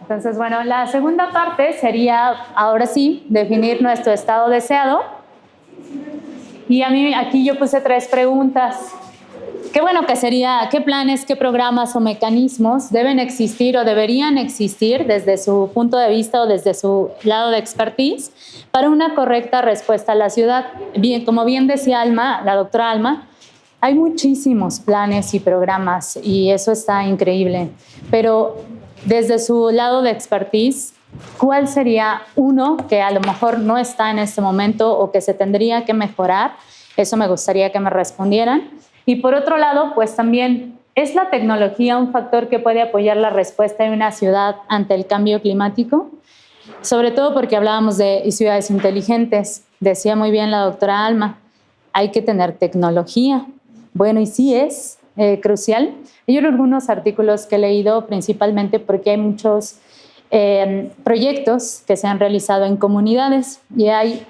Entonces, bueno, la segunda parte sería, ahora sí, definir nuestro estado deseado. Y a mí aquí yo puse 3 preguntas. Qué bueno que sería, ¿qué planes, qué programas o mecanismos deben existir o deberían existir desde su punto de vista o desde su lado de expertise para una correcta respuesta a la ciudad? Bien, como bien decía Alma, la doctora Alma, hay muchísimos planes y programas y eso está increíble, pero desde su lado de expertise, ¿cuál sería uno que a lo mejor no está en este momento o que se tendría que mejorar? Eso me gustaría que me respondieran. Y por otro lado, pues también, ¿es la tecnología un factor que puede apoyar la respuesta de una ciudad ante el cambio climático? Sobre todo porque hablábamos de ciudades inteligentes. Decía muy bien la doctora Alma, hay que tener tecnología. Bueno, y sí es crucial. Yo en algunos artículos que he leído, principalmente porque hay muchos proyectos que se han realizado en comunidades y hay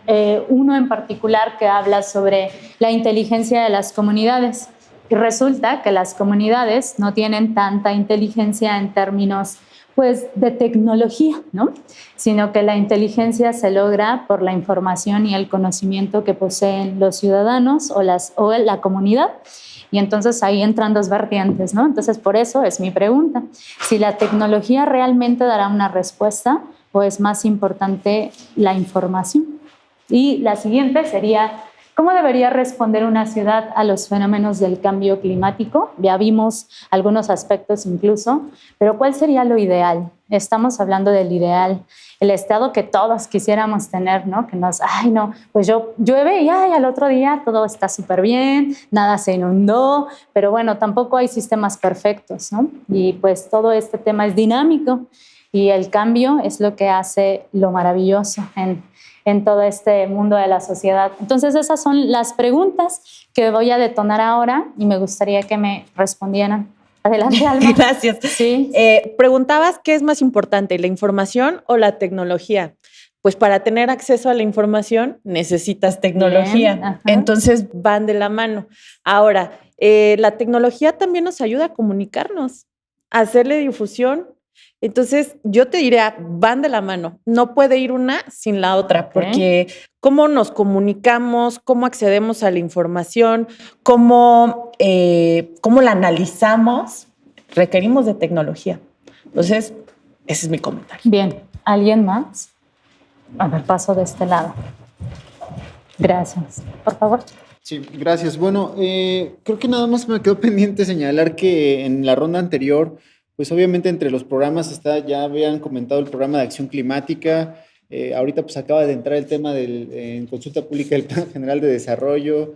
uno en particular que habla sobre la inteligencia de las comunidades y resulta que las comunidades no tienen tanta inteligencia en términos pues de tecnología, ¿no? Sino que la inteligencia se logra por la información y el conocimiento que poseen los ciudadanos o la comunidad. Y entonces ahí entran 2 vertientes, ¿no? Entonces por eso es mi pregunta, si la tecnología realmente dará una respuesta o es más importante la información. Y la siguiente sería, ¿cómo debería responder una ciudad a los fenómenos del cambio climático? Ya vimos algunos aspectos incluso, pero ¿cuál sería lo ideal? Estamos hablando del ideal, el estado que todos quisiéramos tener, ¿no? Que ay no, pues llueve y al otro día todo está súper bien, nada se inundó, pero bueno, tampoco hay sistemas perfectos, ¿no? Y pues todo este tema es dinámico y el cambio es lo que hace lo maravilloso en todo este mundo de la sociedad. Entonces esas son las preguntas que voy a detonar ahora y me gustaría que me respondieran. Adelante, Alma. Gracias. Sí. Preguntabas qué es más importante, la información o la tecnología. Pues para tener acceso a la información necesitas tecnología. Entonces van de la mano. Ahora, la tecnología también nos ayuda a comunicarnos, a hacerle difusión. Entonces, yo te diría, van de la mano. No puede ir una sin la otra, porque cómo nos comunicamos, cómo accedemos a la información, cómo la analizamos, requerimos de tecnología. Entonces, ese es mi comentario. Bien, ¿alguien más? A ver, paso de este lado. Gracias. Por favor. Sí, gracias. Bueno, creo que nada más me quedó pendiente señalar que en la ronda anterior, pues obviamente entre los programas ya habían comentado el programa de acción climática, ahorita pues acaba de entrar el tema en consulta pública del Plan General de Desarrollo,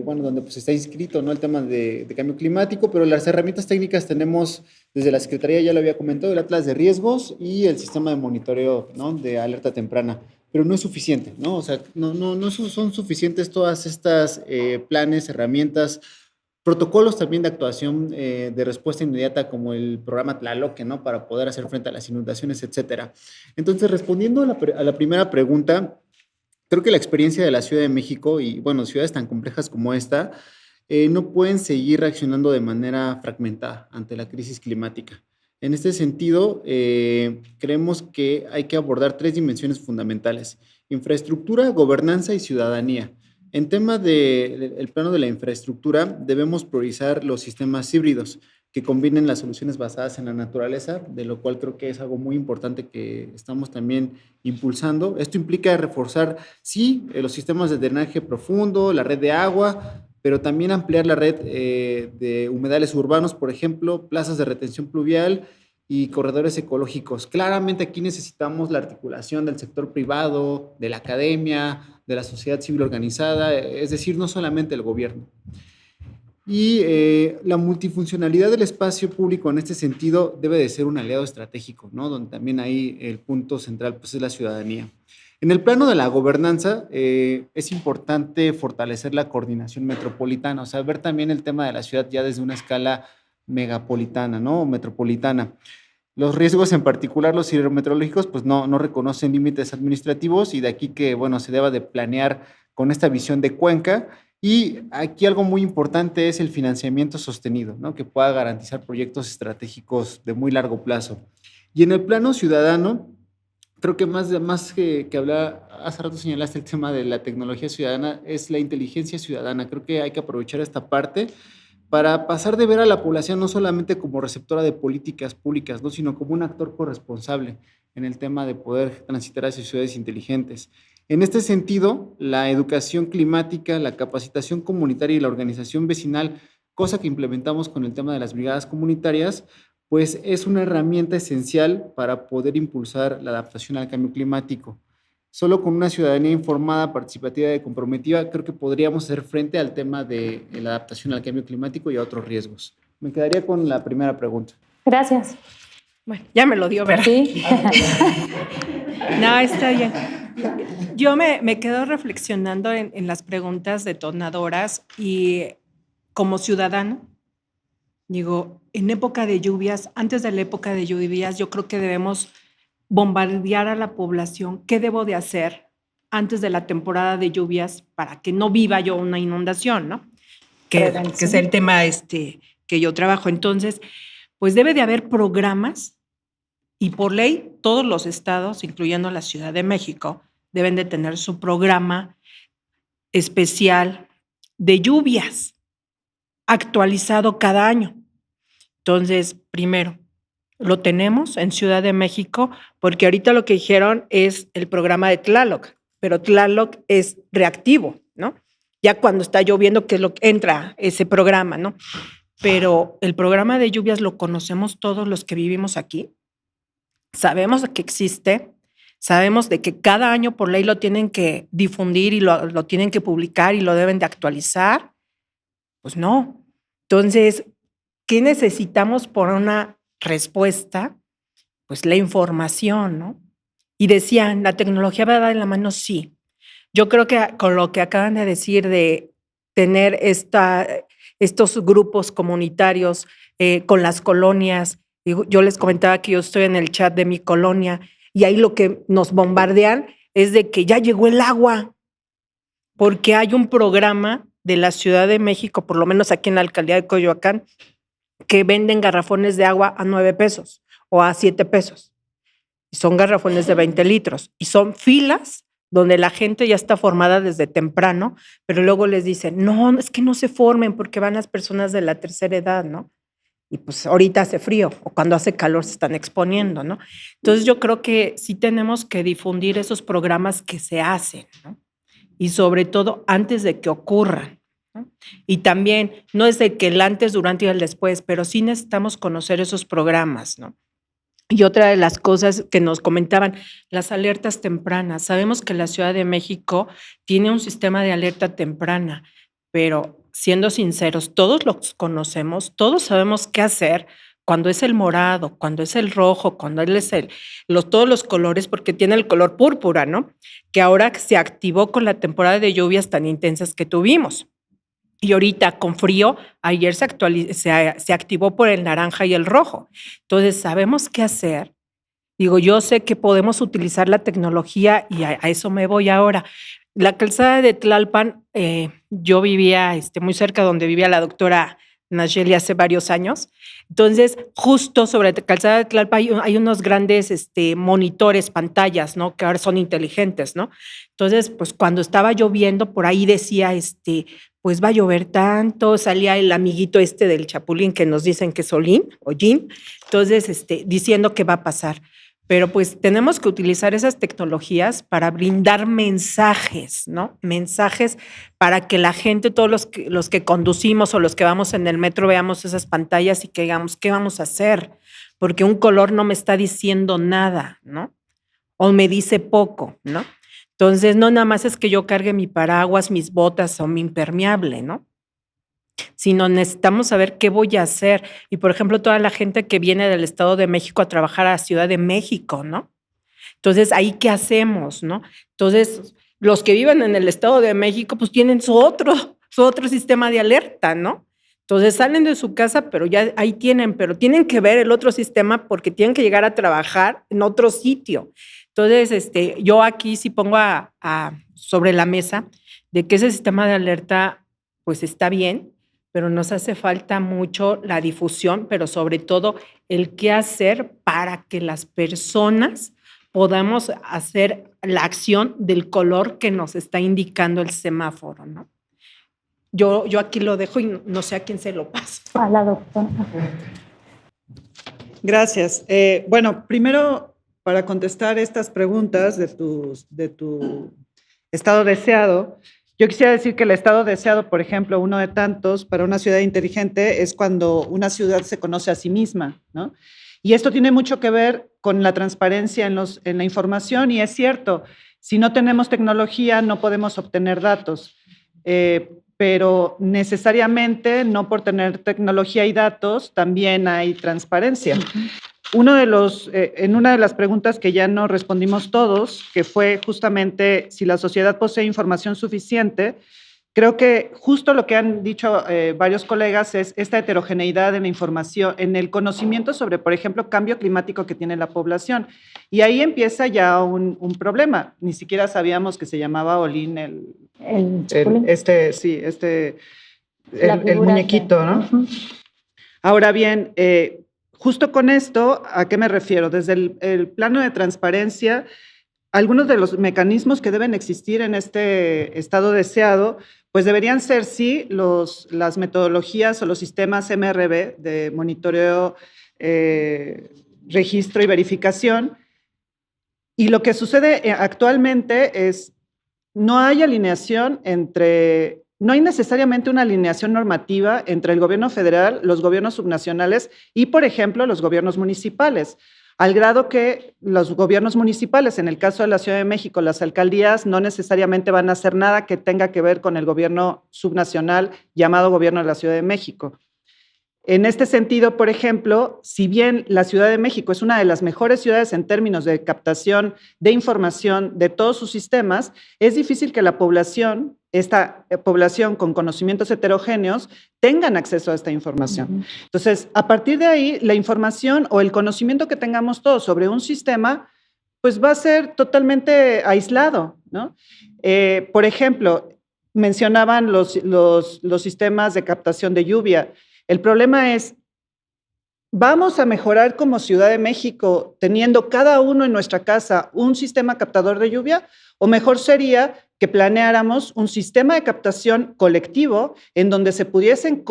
bueno, donde pues está inscrito, ¿no?, el tema de cambio climático, pero las herramientas técnicas tenemos desde la Secretaría, ya lo había comentado, el Atlas de Riesgos y el sistema de monitoreo, ¿no?, de alerta temprana, pero no es suficiente, ¿no? O sea, no son suficientes todas estas planes, herramientas, protocolos también de actuación de respuesta inmediata como el programa Tlaloque, ¿no?, para poder hacer frente a las inundaciones, etcétera. Entonces, respondiendo a la primera pregunta, creo que la experiencia de la Ciudad de México y, bueno, ciudades tan complejas como esta, no pueden seguir reaccionando de manera fragmentada ante la crisis climática. En este sentido, creemos que hay que abordar 3 dimensiones fundamentales: infraestructura, gobernanza y ciudadanía. En tema del plano de la infraestructura, debemos priorizar los sistemas híbridos que combinen las soluciones basadas en la naturaleza, de lo cual creo que es algo muy importante que estamos también impulsando. Esto implica reforzar, sí, los sistemas de drenaje profundo, la red de agua, pero también ampliar la red de humedales urbanos, por ejemplo, plazas de retención pluvial y corredores ecológicos. Claramente aquí necesitamos la articulación del sector privado, de la academia, de la sociedad civil organizada, es decir, no solamente el gobierno. Y la multifuncionalidad del espacio público en este sentido debe de ser un aliado estratégico, ¿no?, donde también ahí el punto central pues, es la ciudadanía. En el plano de la gobernanza, es importante fortalecer la coordinación metropolitana, o sea, ver también el tema de la ciudad ya desde una escala megapolitana, ¿no?, o metropolitana. Los riesgos, en particular los hidrometeorológicos, pues no reconocen límites administrativos y de aquí que, bueno, se deba de planear con esta visión de cuenca. Y aquí algo muy importante es el financiamiento sostenido, ¿no?, que pueda garantizar proyectos estratégicos de muy largo plazo. Y en el plano ciudadano, creo que más que hablar, hace rato señalaste el tema de la tecnología ciudadana, es la inteligencia ciudadana. Creo que hay que aprovechar esta parte para pasar de ver a la población no solamente como receptora de políticas públicas, ¿no? Sino como un actor corresponsable en el tema de poder transitar hacia ciudades inteligentes. En este sentido, la educación climática, la capacitación comunitaria y la organización vecinal, cosa que implementamos con el tema de las brigadas comunitarias, pues es una herramienta esencial para poder impulsar la adaptación al cambio climático. Solo con una ciudadanía informada, participativa y comprometida, creo que podríamos hacer frente al tema de la adaptación al cambio climático y a otros riesgos. Me quedaría con la primera pregunta. Gracias. Bueno, ya me lo dio, ¿verdad? Sí. No, está bien. Yo me quedo reflexionando en las preguntas detonadoras y como ciudadano, digo, en época de lluvias, antes de la época de lluvias, yo creo que debemos bombardear a la población. ¿Qué debo de hacer antes de la temporada de lluvias para que no viva yo una inundación, ¿no? Que es el tema que yo trabajo. Entonces, pues debe de haber programas y por ley todos los estados, incluyendo la Ciudad de México, deben de tener su programa especial de lluvias actualizado cada año. Entonces, primero, lo tenemos en Ciudad de México, porque ahorita lo que dijeron es el programa de Tlaloc, pero Tlaloc es reactivo, ¿no? Ya cuando está lloviendo, que es lo que entra ese programa, ¿no? Pero el programa de lluvias lo conocemos todos los que vivimos aquí. Sabemos que existe, sabemos de que cada año por ley lo tienen que difundir y lo tienen que publicar y lo deben de actualizar. Pues no. Entonces, ¿qué necesitamos por una respuesta? Pues la información, ¿no? Y decían, ¿la tecnología va a dar en la mano? Sí. Yo creo que con lo que acaban de decir de tener estos grupos comunitarios con las colonias, yo les comentaba que yo estoy en el chat de mi colonia y ahí lo que nos bombardean es de que ya llegó el agua, porque hay un programa de la Ciudad de México, por lo menos aquí en la alcaldía de Coyoacán, que venden garrafones de agua a 9 pesos o a 7 pesos. Y son garrafones de 20 litros. Y son filas donde la gente ya está formada desde temprano, pero luego les dicen, no, es que no se formen porque van las personas de la tercera edad, ¿no? Y pues ahorita hace frío o cuando hace calor se están exponiendo, ¿no? Entonces yo creo que sí tenemos que difundir esos programas que se hacen, ¿no? Y sobre todo antes de que ocurran, ¿no? Y también no es de que el antes, durante y el después, pero sí necesitamos conocer esos programas, ¿no? Y otra de las cosas que nos comentaban, las alertas tempranas. Sabemos que la Ciudad de México tiene un sistema de alerta temprana, pero siendo sinceros, todos los conocemos, todos sabemos qué hacer cuando es el morado, cuando es el rojo, cuando es todos los colores, porque tiene el color púrpura, ¿no? Que ahora se activó con la temporada de lluvias tan intensas que tuvimos. Y ahorita con frío, ayer se activó por el naranja y el rojo. Entonces, sabemos qué hacer. Digo, yo sé que podemos utilizar la tecnología y a eso me voy ahora. La calzada de Tlalpan, yo vivía muy cerca donde vivía la doctora Nayeli hace varios años. Entonces, justo sobre la calzada de Tlalpan hay unos grandes monitores, pantallas, ¿no? Que ahora son inteligentes, ¿no? Entonces, pues cuando estaba lloviendo, por ahí decía, pues va a llover tanto, salía el amiguito del Chapulín que nos dicen que es Olín o Jin, entonces diciendo que va a pasar. Pero pues tenemos que utilizar esas tecnologías para brindar mensajes, ¿no? Mensajes para que la gente, todos los que conducimos o los que vamos en el metro veamos esas pantallas y que digamos, ¿qué vamos a hacer? Porque un color no me está diciendo nada, ¿no? O me dice poco, ¿no? Entonces, no nada más es que yo cargue mi paraguas, mis botas o mi impermeable, ¿no? Sino necesitamos saber qué voy a hacer. Y, por ejemplo, toda la gente que viene del Estado de México a trabajar a la Ciudad de México, ¿no? Entonces, ¿ahí qué hacemos, no? Entonces, los que viven en el Estado de México, pues tienen su otro sistema de alerta, ¿no? Entonces, salen de su casa, pero ya ahí pero tienen que ver el otro sistema porque tienen que llegar a trabajar en otro sitio. Entonces, yo aquí sí pongo sobre la mesa de que ese sistema de alerta, pues está bien, pero nos hace falta mucho la difusión, pero sobre todo el qué hacer para que las personas podamos hacer la acción del color que nos está indicando el semáforo, ¿no? Yo aquí lo dejo y no sé a quién se lo paso. A la doctora. Gracias. Bueno, primero, para contestar estas preguntas de tu estado deseado, yo quisiera decir que el estado deseado, por ejemplo, uno de tantos para una ciudad inteligente es cuando una ciudad se conoce a sí misma, ¿no? Y esto tiene mucho que ver con la transparencia en la información, y es cierto, si no tenemos tecnología no podemos obtener datos, pero necesariamente no por tener tecnología y datos también hay transparencia. En una de las preguntas que ya no respondimos todos, que fue justamente si la sociedad posee información suficiente, creo que justo lo que han dicho varios colegas es esta heterogeneidad en la información, en el conocimiento sobre, por ejemplo, cambio climático que tiene la población. Y ahí empieza ya un problema. Ni siquiera sabíamos que se llamaba Olin el muñequito, ¿no? Uh-huh. Ahora bien, justo con esto, ¿a qué me refiero? Desde el plano de transparencia, algunos de los mecanismos que deben existir en este estado deseado, pues deberían ser, sí, las metodologías o los sistemas MRV de monitoreo, registro y verificación. Y lo que sucede actualmente es, no hay necesariamente una alineación normativa entre el gobierno federal, los gobiernos subnacionales y, por ejemplo, los gobiernos municipales, al grado que los gobiernos municipales, en el caso de la Ciudad de México, las alcaldías no necesariamente van a hacer nada que tenga que ver con el gobierno subnacional llamado Gobierno de la Ciudad de México. En este sentido, por ejemplo, si bien la Ciudad de México es una de las mejores ciudades en términos de captación de información de todos sus sistemas, es difícil que esta población con conocimientos heterogéneos tengan acceso a esta información. Entonces, a partir de ahí, la información o el conocimiento que tengamos todos sobre un sistema, pues va a ser totalmente aislado, ¿no? Por ejemplo, mencionaban los sistemas de captación de lluvia. El problema es, ¿vamos a mejorar como Ciudad de México teniendo cada uno en nuestra casa un sistema captador de lluvia? ¿O mejor sería que planeáramos un sistema de captación colectivo en donde se pudiesen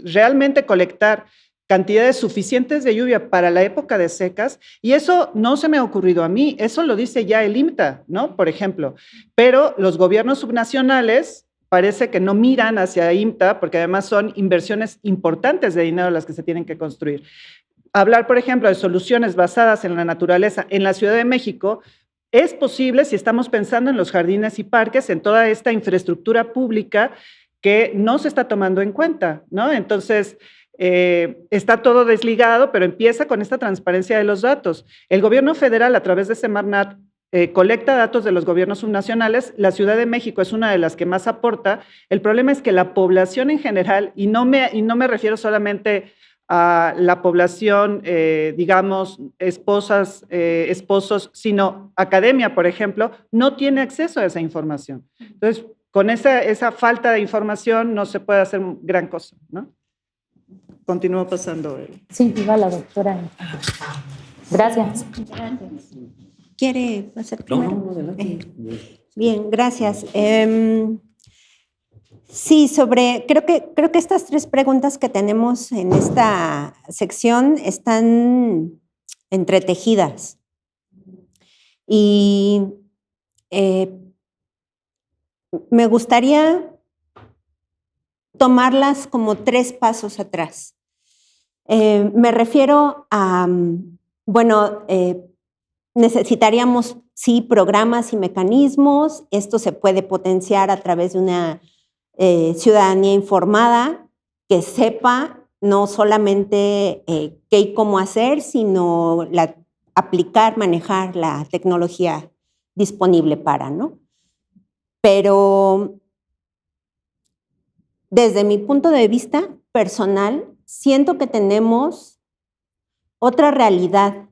realmente colectar cantidades suficientes de lluvia para la época de secas? Y eso no se me ha ocurrido a mí, eso lo dice ya el IMTA, ¿no? Por ejemplo. Pero los gobiernos subnacionales parece que no miran hacia IMTA, porque además son inversiones importantes de dinero las que se tienen que construir. Hablar, por ejemplo, de soluciones basadas en la naturaleza en la Ciudad de México es posible si estamos pensando en los jardines y parques, en toda esta infraestructura pública que no se está tomando en cuenta, ¿no? Entonces, está todo desligado, pero empieza con esta transparencia de los datos. El gobierno federal, a través de Semarnat, colecta datos de los gobiernos subnacionales. La Ciudad de México es una de las que más aporta. El problema es que la población en general, y no me refiero solamente a la población, digamos, esposos, sino academia, por ejemplo, no tiene acceso a esa información. Entonces, con esa falta de información no se puede hacer gran cosa, ¿no? Continúo pasando. Sí, iba la doctora. Gracias. ¿Quiere hacer primero? No, adelante. Bien, gracias. Sí, creo que estas tres preguntas que tenemos en esta sección están entretejidas. Y me gustaría tomarlas como 3 pasos atrás. Me refiero a, necesitaríamos, sí, programas y mecanismos. Esto se puede potenciar a través de una ciudadanía informada que sepa no solamente qué y cómo hacer, sino aplicar, manejar la tecnología disponible para, ¿no? Pero desde mi punto de vista personal, siento que tenemos otra realidad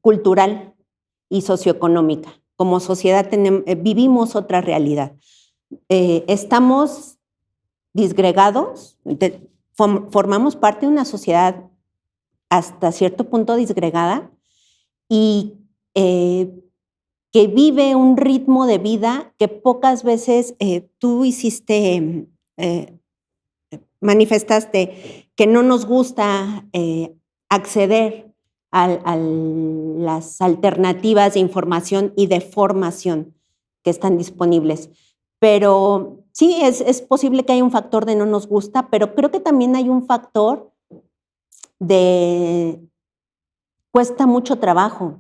cultural y socioeconómica. Como sociedad vivimos otra realidad. Estamos disgregados, formamos parte de una sociedad hasta cierto punto disgregada y que vive un ritmo de vida que pocas veces tú manifestaste que no nos gusta acceder a las alternativas de información y de formación que están disponibles. Pero sí, es posible que haya un factor de no nos gusta, pero creo que también hay un factor de cuesta mucho trabajo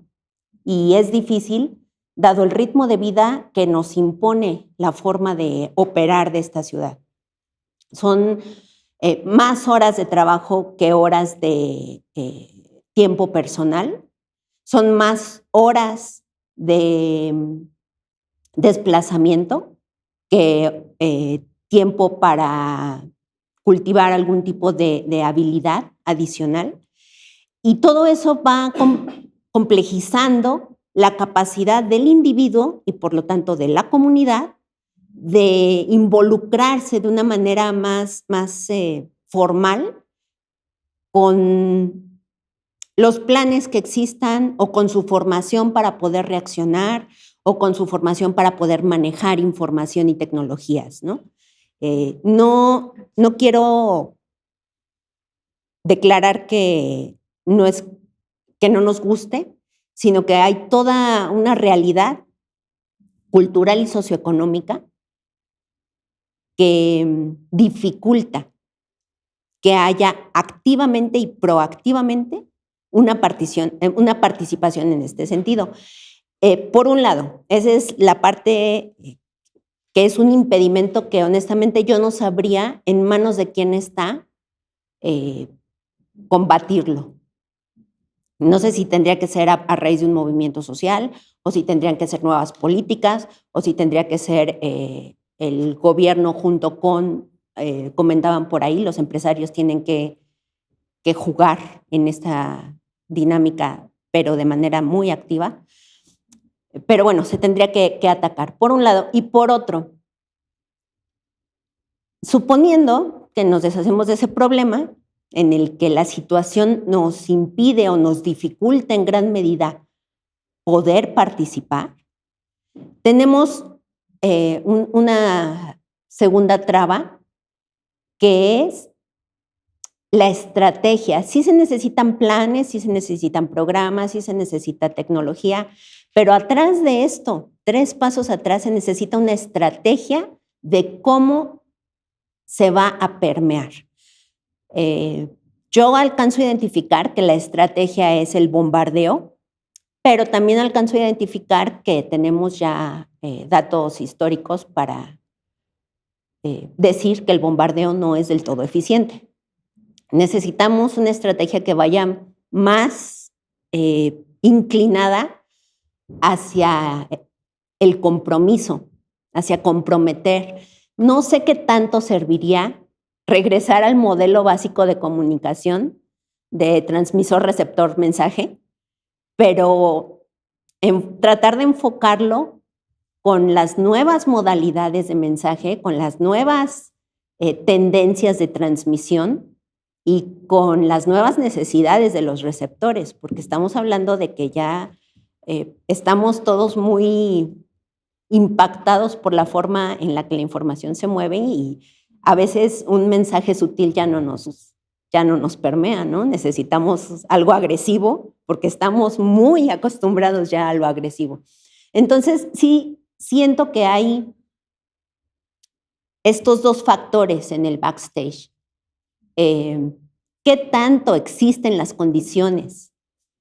y es difícil, dado el ritmo de vida que nos impone la forma de operar de esta ciudad. Son más horas de trabajo que horas de tiempo personal, son más horas de desplazamiento que tiempo para cultivar algún tipo de habilidad adicional. Y todo eso va complejizando la capacidad del individuo y por lo tanto de la comunidad de involucrarse de una manera más formal con los planes que existan o con su formación para poder reaccionar o con su formación para poder manejar información y tecnologías, ¿no? No quiero declarar que no nos guste, sino que hay toda una realidad cultural y socioeconómica que dificulta que haya activamente y proactivamente una participación en este sentido. Por un lado, esa es la parte que es un impedimento que honestamente yo no sabría en manos de quién está combatirlo. No sé si tendría que ser a raíz de un movimiento social, o si tendrían que ser nuevas políticas, o si tendría que ser el gobierno junto con, comentaban por ahí, los empresarios tienen que jugar en esta dinámica, pero de manera muy activa. Pero bueno, se tendría que atacar, por un lado. Y por otro, suponiendo que nos deshacemos de ese problema, en el que la situación nos impide o nos dificulta en gran medida poder participar, tenemos una segunda traba, que es la estrategia. Sí se necesitan planes, sí se necesitan programas, sí se necesita tecnología, pero atrás de esto, 3 pasos atrás, se necesita una estrategia de cómo se va a permear. Yo alcanzo a identificar que la estrategia es el bombardeo, pero también alcanzo a identificar que tenemos ya datos históricos para decir que el bombardeo no es del todo eficiente. Necesitamos una estrategia que vaya más inclinada hacia el compromiso, hacia comprometer. No sé qué tanto serviría regresar al modelo básico de comunicación de transmisor-receptor-mensaje, pero tratar de enfocarlo con las nuevas modalidades de mensaje, con las nuevas tendencias de transmisión y con las nuevas necesidades de los receptores, porque estamos hablando de que ya estamos todos muy impactados por la forma en la que la información se mueve y a veces un mensaje sutil ya no nos permea, ¿no? Necesitamos algo agresivo porque estamos muy acostumbrados ya a lo agresivo. Entonces, sí, siento que hay estos 2 factores en el backstage. ¿Qué tanto existen las condiciones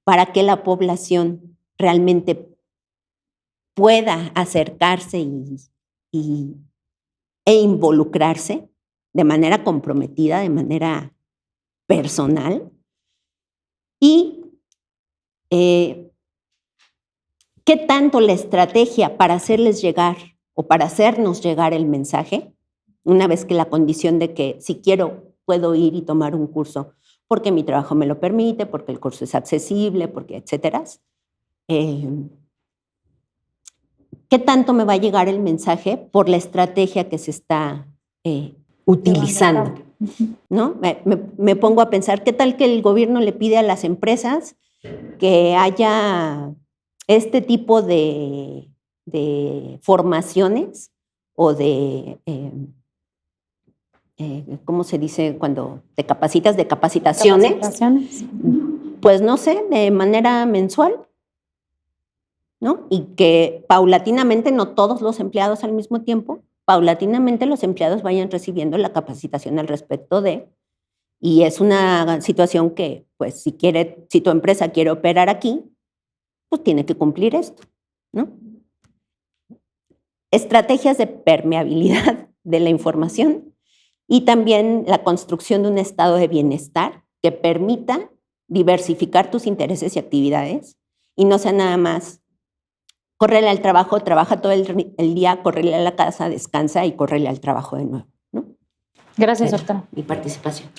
para que la población realmente pueda acercarse e involucrarse de manera comprometida, de manera personal? Y ¿qué tanto la estrategia para hacerles llegar o para hacernos llegar el mensaje, una vez que la condición de que si quiero puedo ir y tomar un curso porque mi trabajo me lo permite, porque el curso es accesible, porque etcétera, ¿qué tanto me va a llegar el mensaje por la estrategia que se está utilizando, ¿no? Me pongo a pensar, ¿qué tal que el gobierno le pide a las empresas que haya este tipo de formaciones o de, ¿cómo se dice cuando te capacitas? De capacitaciones, pues no sé, de manera mensual, ¿no? Y que paulatinamente, no todos los empleados al mismo tiempo, paulatinamente los empleados vayan recibiendo la capacitación al respecto de, y es una situación que, pues, si tu empresa quiere operar aquí, pues tiene que cumplir esto, ¿no? Estrategias de permeabilidad de la información y también la construcción de un estado de bienestar que permita diversificar tus intereses y actividades y no sea nada más córrele al trabajo, trabaja todo el día, córrele a la casa, descansa y córrele al trabajo de nuevo, ¿no? Gracias, doctora. Mi participación.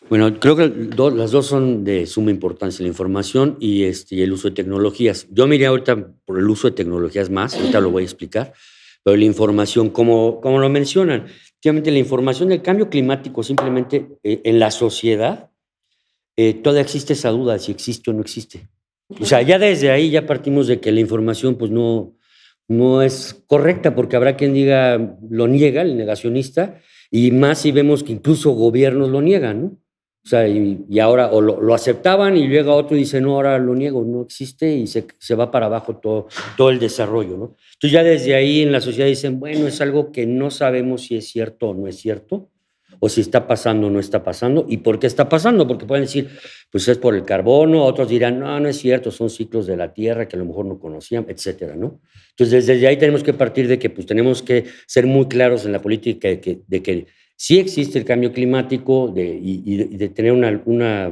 Bueno, creo que las dos son de suma importancia, la información y el uso de tecnologías. Yo me iría ahorita por el uso de tecnologías más, ahorita lo voy a explicar, pero la información, como lo mencionan, efectivamente la información del cambio climático simplemente en la sociedad, todavía existe esa duda de si existe o no existe. O sea, ya desde ahí ya partimos de que la información pues no es correcta, porque habrá quien diga, lo niega, el negacionista, y más si vemos que incluso gobiernos lo niegan, ¿no? O sea, y ahora o lo aceptaban y llega otro y dice, no, ahora lo niego, no existe, y se va para abajo todo el desarrollo, ¿no? Entonces ya desde ahí en la sociedad dicen, bueno, es algo que no sabemos si es cierto o no es cierto, o si está pasando o no está pasando, y por qué está pasando, porque pueden decir, pues es por el carbono, otros dirán, no es cierto, son ciclos de la Tierra que a lo mejor no conocían, etcétera, ¿no? Entonces desde ahí tenemos que partir de que pues tenemos que ser muy claros en la política de que sí existe el cambio climático y de tener una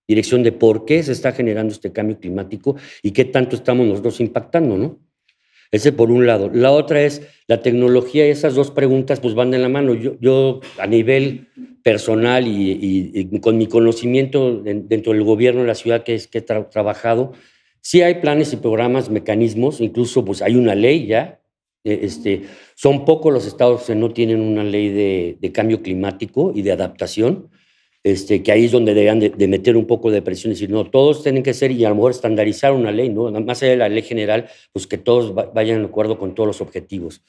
dirección de por qué se está generando este cambio climático y qué tanto estamos nosotros impactando, ¿no? Ese por un lado. La otra es la tecnología, y esas dos preguntas pues van de la mano. Yo a nivel personal y con mi conocimiento dentro del gobierno de la ciudad que he trabajado, sí hay planes y programas, mecanismos, incluso pues hay una ley ya. Son pocos los estados que no tienen una ley de cambio climático y de adaptación, que ahí es donde deberían de meter un poco de presión y decir, no, todos tienen que ser, y a lo mejor estandarizar una ley, ¿no? Más allá de la ley general, pues que todos vayan de acuerdo con todos los objetivos.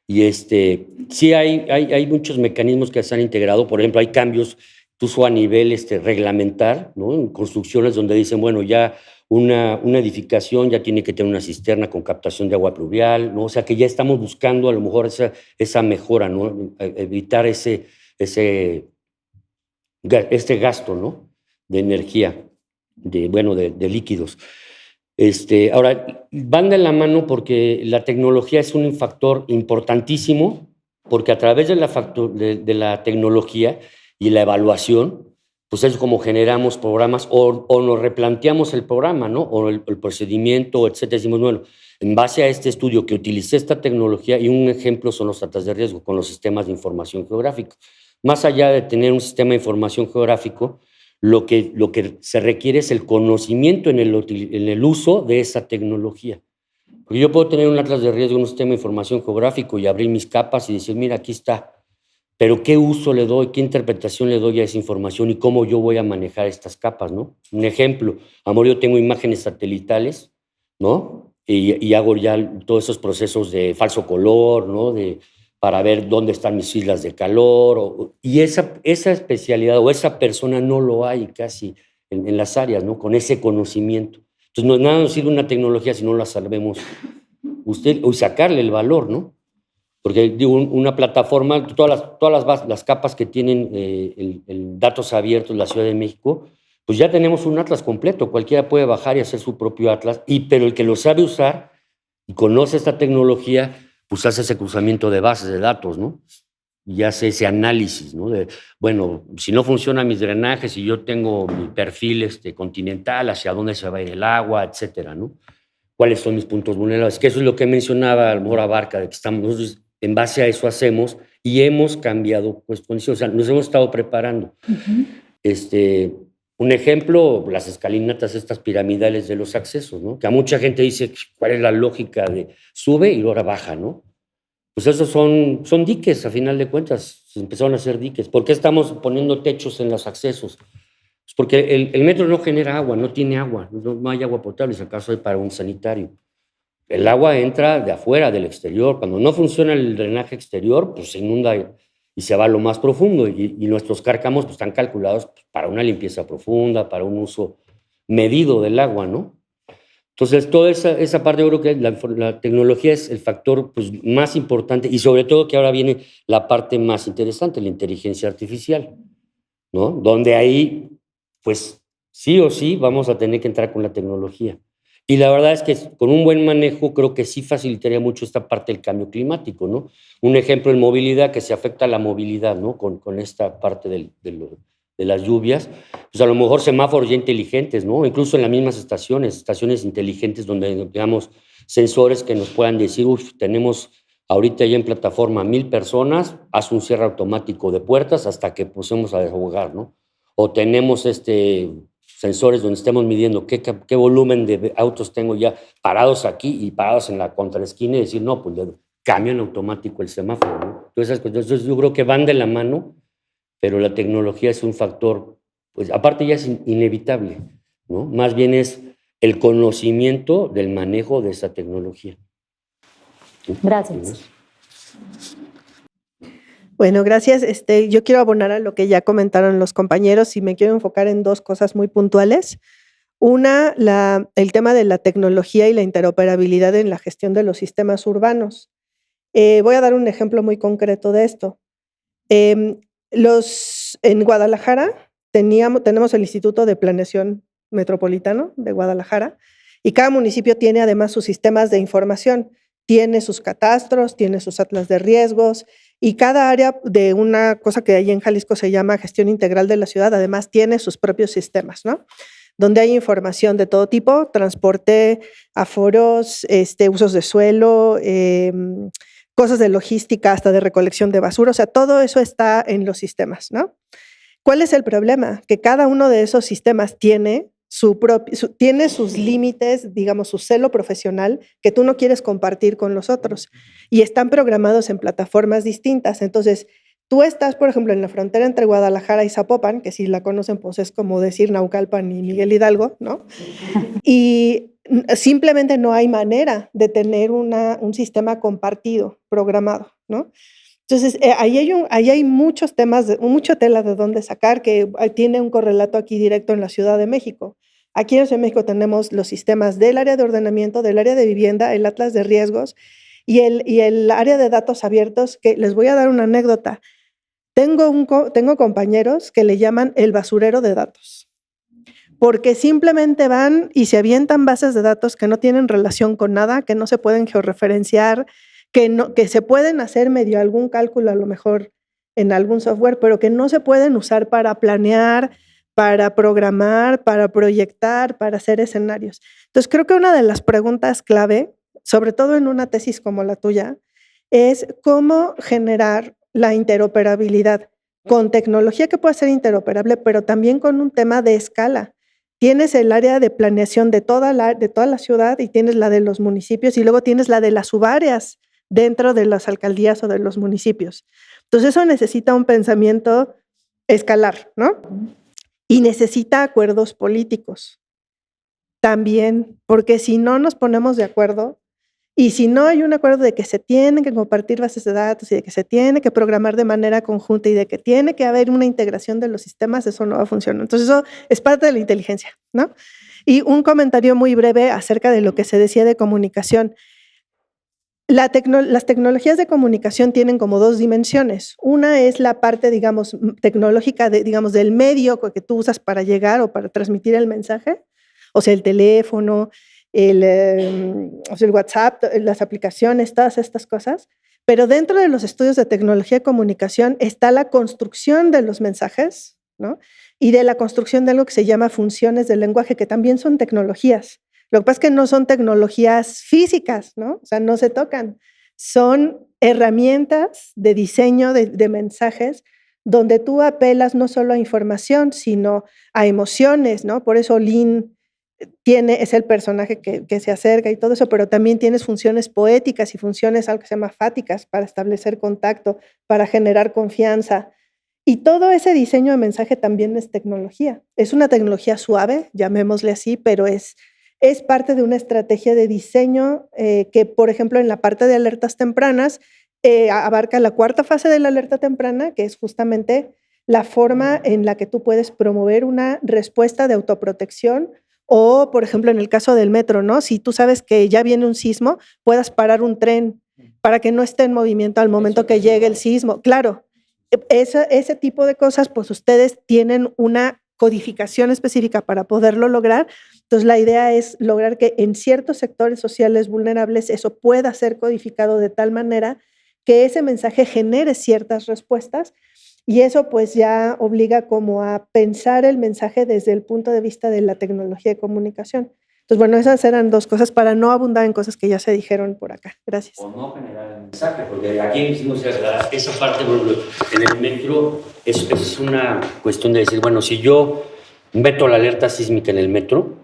Y sí hay muchos mecanismos que se han integrado, por ejemplo, hay cambios incluso a nivel reglamentar, ¿no? En construcciones donde dicen, bueno, ya una edificación ya tiene que tener una cisterna con captación de agua pluvial, ¿no? O sea, que ya estamos buscando a lo mejor esa mejora, ¿no? Evitar este gasto, ¿no? De energía, de líquidos. Ahora, van de la mano porque la tecnología es un factor importantísimo, porque a través de la tecnología y la evaluación, pues es como generamos programas o nos replanteamos el programa, ¿no? O el procedimiento, etcétera. Decimos, bueno, en base a este estudio que utilicé esta tecnología, y un ejemplo son los datos de riesgo con los sistemas de información geográfica. Más allá de tener un sistema de información geográfico, lo que se requiere es el conocimiento en el uso de esa tecnología. Porque yo puedo tener un atlas de riesgo, un sistema de información geográfico y abrir mis capas y decir, mira, aquí está. Pero ¿qué uso le doy? ¿Qué interpretación le doy a esa información? ¿Y cómo yo voy a manejar estas capas, no? Un ejemplo, amor, yo tengo imágenes satelitales, ¿no? Y hago ya todos esos procesos de falso color, ¿no? Para ver dónde están mis islas de calor. Y esa especialidad o esa persona no lo hay casi en las áreas, ¿no? Con ese conocimiento. Entonces, nada nos sirve una tecnología si no la sabemos o sacarle el valor, ¿no? Porque digo, una plataforma, todas las capas que tienen el datos abiertos en la Ciudad de México, pues ya tenemos un atlas completo. Cualquiera puede bajar y hacer su propio atlas, pero el que lo sabe usar y conoce esta tecnología, pues hace ese cruzamiento de bases de datos, ¿no? Y hace ese análisis, ¿no? Bueno, si no funcionan mis drenajes y yo tengo mi perfil continental, hacia dónde se va a ir el agua, etcétera, ¿no? ¿Cuáles son mis puntos vulnerables? Que eso es lo que mencionaba Almora Barca, de que nosotros en base a eso hacemos y hemos cambiado pues, condiciones, o sea, nos hemos estado preparando. Un ejemplo, las escalinatas estas piramidales de los accesos, ¿no? Que a mucha gente dice, ¿cuál es la lógica de sube y ahora baja, ¿no? pues esos son diques, a final de cuentas, se empezaron a hacer diques. ¿Por qué estamos poniendo techos en los accesos? Pues porque el metro no genera agua, no tiene agua, no hay agua potable, si acaso hay para un sanitario. El agua entra de afuera, del exterior. Cuando no funciona el drenaje exterior, pues se inunda y se va a lo más profundo. Y nuestros cárcamos pues, están calculados para una limpieza profunda, para un uso medido del agua, ¿no? Entonces, toda esa parte, yo creo que la tecnología es el factor pues, más importante y sobre todo que ahora viene la parte más interesante, la inteligencia artificial, ¿no? Donde ahí, pues, sí o sí vamos a tener que entrar con la tecnología. Y la verdad es que con un buen manejo creo que sí facilitaría mucho esta parte del cambio climático, ¿no? Un ejemplo en movilidad que se afecta a la movilidad, ¿no? Con esta parte de las lluvias, pues a lo mejor semáforos ya inteligentes, ¿no? Incluso en las mismas estaciones inteligentes donde digamos sensores que nos puedan decir, tenemos ahorita ya en plataforma 1,000 personas, haz un cierre automático de puertas hasta que pusemos a desahogar, ¿no? O tenemos sensores donde estemos midiendo qué volumen de autos tengo ya parados aquí y parados en la contraesquina y decir, no, pues cambio en automático el semáforo, ¿no? Entonces yo creo que van de la mano, pero la tecnología es un factor, pues aparte ya es inevitable, ¿no? Más bien es el conocimiento del manejo de esa tecnología. Gracias. Bueno, gracias. Yo quiero abonar a lo que ya comentaron los compañeros y me quiero enfocar en dos cosas muy puntuales. Una, el tema de la tecnología y la interoperabilidad en la gestión de los sistemas urbanos. Voy a dar un ejemplo muy concreto de esto. En Guadalajara tenemos el Instituto de Planeación Metropolitano de Guadalajara y cada municipio tiene además sus sistemas de información, tiene sus catastros, tiene sus atlas de riesgos y cada área de una cosa que ahí en Jalisco se llama gestión integral de la ciudad, además tiene sus propios sistemas, ¿no? Donde hay información de todo tipo, transporte, aforos, usos de suelo, cosas de logística, hasta de recolección de basura, o sea, todo eso está en los sistemas, ¿no? ¿Cuál es el problema? Que cada uno de esos sistemas tiene tiene sus límites, digamos, su celo profesional que tú no quieres compartir con los otros y están programados en plataformas distintas. Entonces, tú estás, por ejemplo, en la frontera entre Guadalajara y Zapopan, que si la conocen, pues es como decir Naucalpan y Miguel Hidalgo, ¿no? Y simplemente no hay manera de tener un sistema compartido, programado, ¿no? Entonces, ahí hay muchos temas, mucha tela de dónde sacar, que tiene un correlato aquí directo en la Ciudad de México. Aquí en la Ciudad de México tenemos los sistemas del área de ordenamiento, del área de vivienda, el atlas de riesgos y el área de datos abiertos, que les voy a dar una anécdota. Tengo compañeros que le llaman el basurero de datos, porque simplemente van y se avientan bases de datos que no tienen relación con nada, que no se pueden georreferenciar, que se pueden hacer medio algún cálculo a lo mejor en algún software, pero que no se pueden usar para planear, para programar, para proyectar, para hacer escenarios. Entonces, creo que una de las preguntas clave, sobre todo en una tesis como la tuya, es cómo generar la interoperabilidad con tecnología que pueda ser interoperable, pero también con un tema de escala. Tienes el área de planeación de toda la ciudad y tienes la de los municipios y luego tienes la de las subáreas dentro de las alcaldías o de los municipios. Entonces eso necesita un pensamiento escalar, ¿no? Y necesita acuerdos políticos también, porque si no nos ponemos de acuerdo y si no hay un acuerdo de que se tienen que compartir bases de datos y de que se tiene que programar de manera conjunta y de que tiene que haber una integración de los sistemas, eso no va a funcionar. Entonces eso es parte de la inteligencia, ¿no? Y un comentario muy breve acerca de lo que se decía de comunicación. Las tecnologías de comunicación tienen como dos dimensiones. Una es la parte, digamos, tecnológica del medio que tú usas para llegar o para transmitir el mensaje, o sea, el teléfono, el WhatsApp, las aplicaciones, todas estas cosas. Pero dentro de los estudios de tecnología de comunicación está la construcción de los mensajes, ¿no? Y de la construcción de algo que se llama funciones del lenguaje, que también son tecnologías. Lo que pasa es que no son tecnologías físicas, ¿no? O sea, no se tocan. Son herramientas de diseño de mensajes donde tú apelas no solo a información, sino a emociones, ¿no? Por eso Lynn es el personaje que se acerca y todo eso, pero también tienes funciones poéticas y funciones, algo que se llama fáticas, para establecer contacto, para generar confianza. Y todo ese diseño de mensaje también es tecnología. Es una tecnología suave, llamémosle así, pero es parte de una estrategia de diseño que, por ejemplo, en la parte de alertas tempranas, abarca la cuarta fase de la alerta temprana, que es justamente la forma en la que tú puedes promover una respuesta de autoprotección o, por ejemplo, en el caso del metro, ¿no? Si tú sabes que ya viene un sismo, puedas parar un tren para que no esté en movimiento al momento que llegue el sismo. Claro, ese tipo de cosas, pues ustedes tienen una codificación específica para poderlo lograr. Entonces, la idea es lograr que en ciertos sectores sociales vulnerables eso pueda ser codificado de tal manera que ese mensaje genere ciertas respuestas y eso pues ya obliga como a pensar el mensaje desde el punto de vista de la tecnología de comunicación. Entonces, bueno, esas eran dos cosas para no abundar en cosas que ya se dijeron por acá. Gracias. O no generar el mensaje, porque aquí hicimos esa parte, en el metro, es una cuestión de decir, bueno, si yo meto la alerta sísmica en el metro,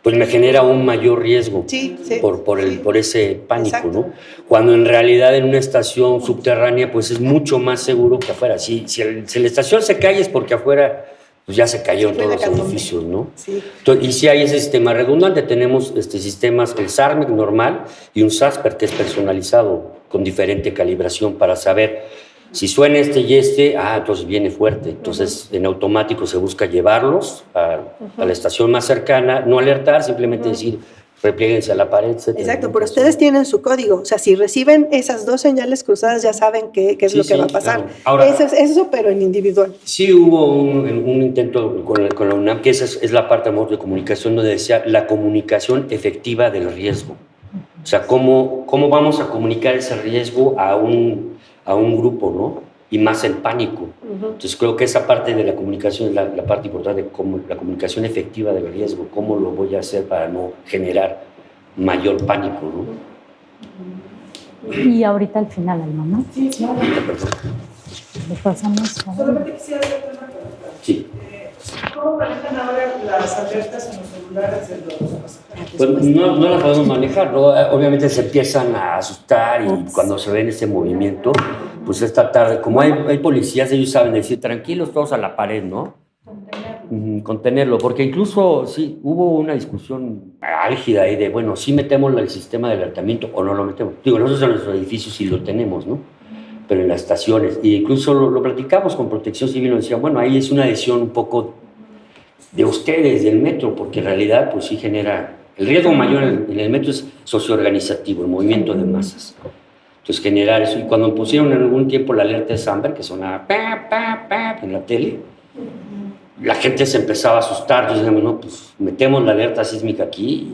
pues me genera un mayor riesgo por ese pánico, exacto, ¿no? Cuando en realidad en una estación subterránea pues es mucho más seguro que afuera. Si la estación se cae es porque afuera pues ya se cayeron todos los edificios, ¿no? Sí. Entonces, y si hay ese sistema redundante, tenemos sistemas, el SARMEC normal y un SASPER que es personalizado con diferente calibración para saber si suena y entonces viene fuerte. Entonces, en automático se busca llevarlos a la estación más cercana, no alertar, simplemente decir, replieguense a la pared, etc. Exacto, pero ustedes tienen su código. O sea, si reciben esas dos señales cruzadas, ya saben qué es lo que va a pasar. Claro. Ahora, eso, pero en individual. Sí hubo un intento con la UNAM, que esa es la parte de comunicación, donde decía la comunicación efectiva del riesgo. O sea, cómo vamos a comunicar ese riesgo a un grupo, ¿no? Y más el pánico. Entonces creo que esa parte de la comunicación es la parte importante, como la comunicación efectiva del riesgo, cómo lo voy a hacer para no generar mayor pánico, ¿no? Y ahorita al final, Alma, ¿no? Sí, claro. Le pasamos. Solamente quisiera hacer una pregunta. Sí. ¿Cómo manejan ahora las alertas en los celulares de los pasajeros? Pues no las podemos manejar, ¿no? Obviamente se empiezan a asustar y cuando se ven ese movimiento, pues es tratar de, como hay policías, ellos saben decir, tranquilos todos a la pared, ¿no? Contenerlo, porque incluso sí, hubo una discusión álgida ahí de, bueno, ¿sí metemos el sistema de alertamiento o no lo metemos? Digo, nosotros en nuestros edificios sí lo tenemos, ¿no? Pero en las estaciones, y incluso lo platicamos con Protección Civil, nos decían, bueno, ahí es una decisión un poco de ustedes, del metro, porque en realidad pues sí genera, el riesgo mayor en el metro es socioorganizativo, el movimiento de masas. Entonces generar eso, y cuando pusieron en algún tiempo la alerta de Amber, que sonaba en la tele, la gente se empezaba a asustar, entonces decíamos, no, pues metemos la alerta sísmica aquí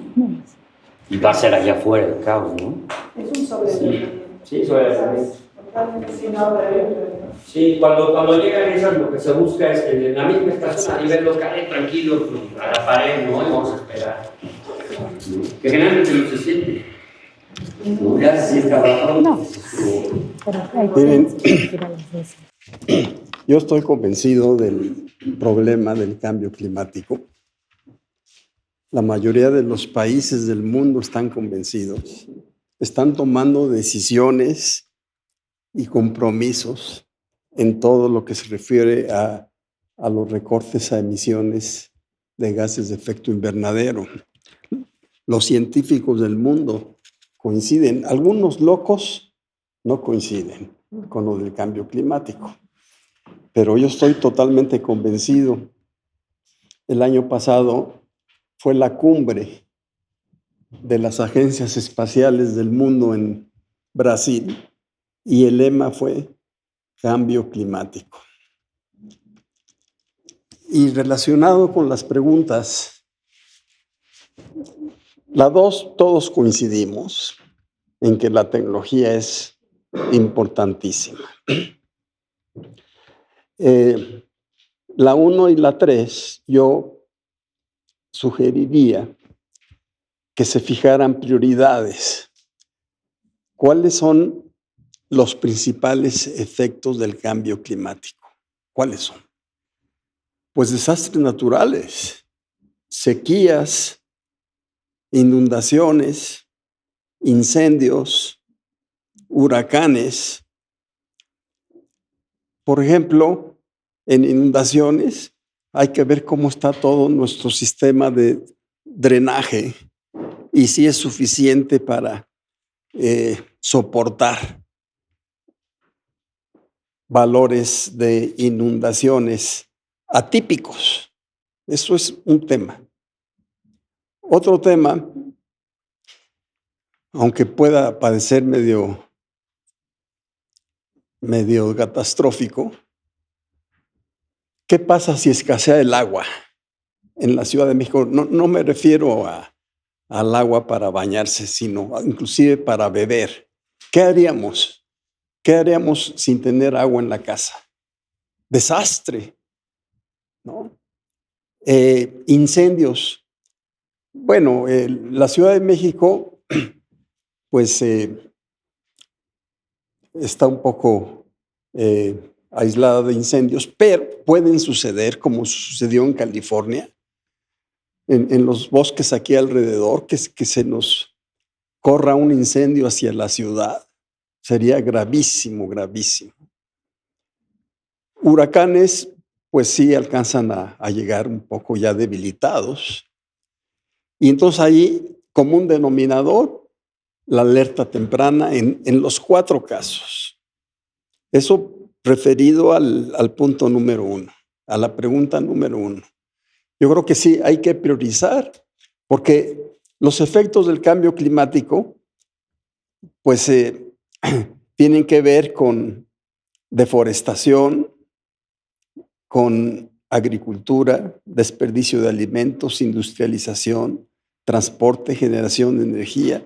y va a ser allá afuera el caos, ¿no? Es un sobreviviente. Sí, sobreviviente. Sí, cuando llegan esas, lo que se busca es que en la misma estación a nivel local, tranquilos, a la pared, no, y vamos a esperar. Que generalmente no se siente. No, ya se siente abajo. No. Miren, yo estoy convencido del problema del cambio climático. La mayoría de los países del mundo están convencidos. Están tomando decisiones y compromisos en todo lo que se refiere a los recortes a emisiones de gases de efecto invernadero. Los científicos del mundo coinciden, algunos locos no coinciden con lo del cambio climático, pero yo estoy totalmente convencido. El año pasado fue la cumbre de las agencias espaciales del mundo en Brasil, y el lema fue cambio climático. Y relacionado con las preguntas, la dos, todos coincidimos en que la tecnología es importantísima. La 1 y la 3, yo sugeriría que se fijaran prioridades. ¿Cuáles son los principales efectos del cambio climático? ¿Cuáles son? Pues desastres naturales. sequías, inundaciones, incendios, huracanes. Por ejemplo, en inundaciones hay que ver cómo está todo nuestro sistema de drenaje y si es suficiente para soportar valores de inundaciones atípicos. Eso es un tema. Otro tema, aunque pueda parecer medio catastrófico, ¿qué pasa si escasea el agua en la Ciudad de México? No me refiero al agua para bañarse, sino inclusive para beber. ¿Qué haríamos? ¿Qué haríamos sin tener agua en la casa? Desastre, ¿no? Incendios. Bueno, la Ciudad de México, pues está un poco aislada de incendios, pero pueden suceder, como sucedió en California, en los bosques aquí alrededor, que se nos corra un incendio hacia la ciudad. Sería gravísimo, gravísimo. Huracanes, pues sí alcanzan a llegar un poco ya debilitados. Y entonces ahí, como un denominador, la alerta temprana en los 4 casos. Eso referido al punto número 1, a la pregunta número 1. Yo creo que sí hay que priorizar, porque los efectos del cambio climático, pues tienen que ver con deforestación, con agricultura, desperdicio de alimentos, industrialización, transporte, generación de energía,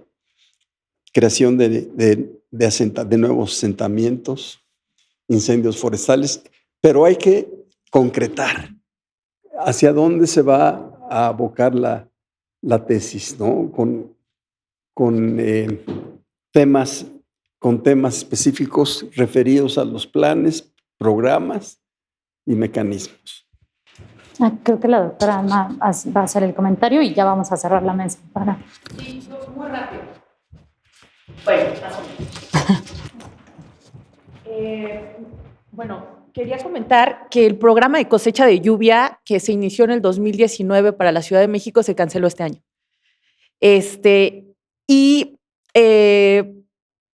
creación de nuevos asentamientos, incendios forestales, pero hay que concretar hacia dónde se va a abocar la tesis, ¿no? Con temas específicos referidos a los planes, programas y mecanismos. Creo que la doctora Alma va a hacer el comentario y ya vamos a cerrar la mesa para... Sí, muy rápido. Bueno, más o menos. Bueno, quería comentar que el programa de cosecha de lluvia que se inició en el 2019 para la Ciudad de México se canceló este año.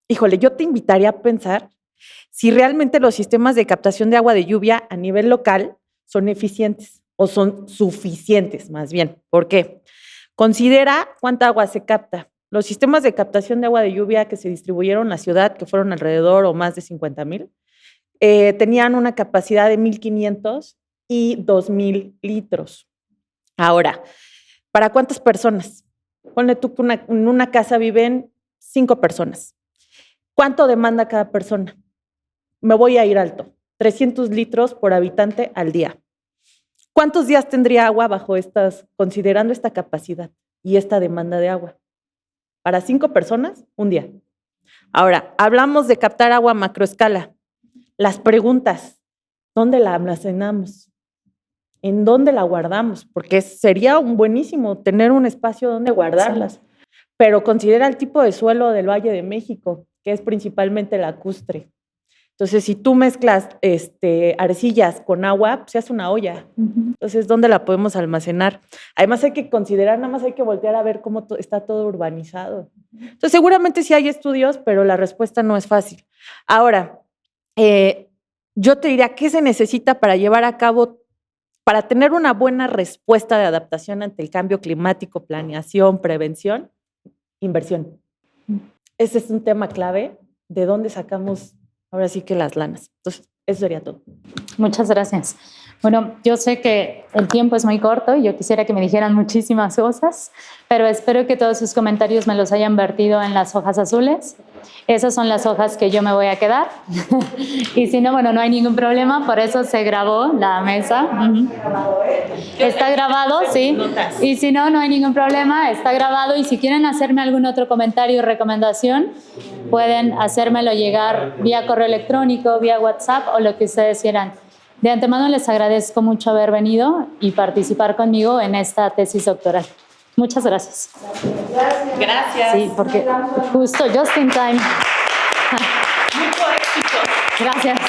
Híjole, yo te invitaría a pensar si realmente los sistemas de captación de agua de lluvia a nivel local son eficientes o son suficientes, más bien. ¿Por qué? Considera cuánta agua se capta. Los sistemas de captación de agua de lluvia que se distribuyeron en la ciudad, que fueron alrededor o más de 50,000, tenían una capacidad de 1,500 y 2,000 litros. Ahora, ¿para cuántas personas? Ponle tú que en una casa viven 5 personas. ¿Cuánto demanda cada persona? Me voy a ir alto. 300 litros por habitante al día. ¿Cuántos días tendría agua considerando esta capacidad y esta demanda de agua? Para 5 personas, un día. Ahora, hablamos de captar agua a macroescala. Las preguntas, ¿dónde la almacenamos? ¿En dónde la guardamos? Porque sería buenísimo tener un espacio donde guardarlas. Sí. Pero considera el tipo de suelo del Valle de México, que es principalmente lacustre. Entonces, si tú mezclas arcillas con agua, pues se hace una olla. Entonces, ¿dónde la podemos almacenar? Además, hay que considerar, nada más hay que voltear a ver cómo está todo urbanizado. Entonces, seguramente sí hay estudios, pero la respuesta no es fácil. Ahora, yo te diría, ¿qué se necesita para llevar a cabo, para tener una buena respuesta de adaptación ante el cambio climático, planeación, prevención? Inversión. Ese es un tema clave. ¿De dónde sacamos ahora sí que las lanas? Entonces, eso sería todo. Muchas gracias. Bueno, yo sé que el tiempo es muy corto y yo quisiera que me dijeran muchísimas cosas, pero espero que todos sus comentarios me los hayan vertido en las hojas azules. Esas son las hojas que yo me voy a quedar. Y si no, bueno, no hay ningún problema, por eso se grabó la mesa. Está grabado, sí. Y si no, no hay ningún problema, está grabado. Y si quieren hacerme algún otro comentario o recomendación, pueden hacérmelo llegar vía correo electrónico, vía WhatsApp o lo que ustedes quieran. De antemano les agradezco mucho haber venido y participar conmigo en esta tesis doctoral. Muchas gracias. Gracias. Sí, porque justo, just in time. Mucho éxito. Gracias.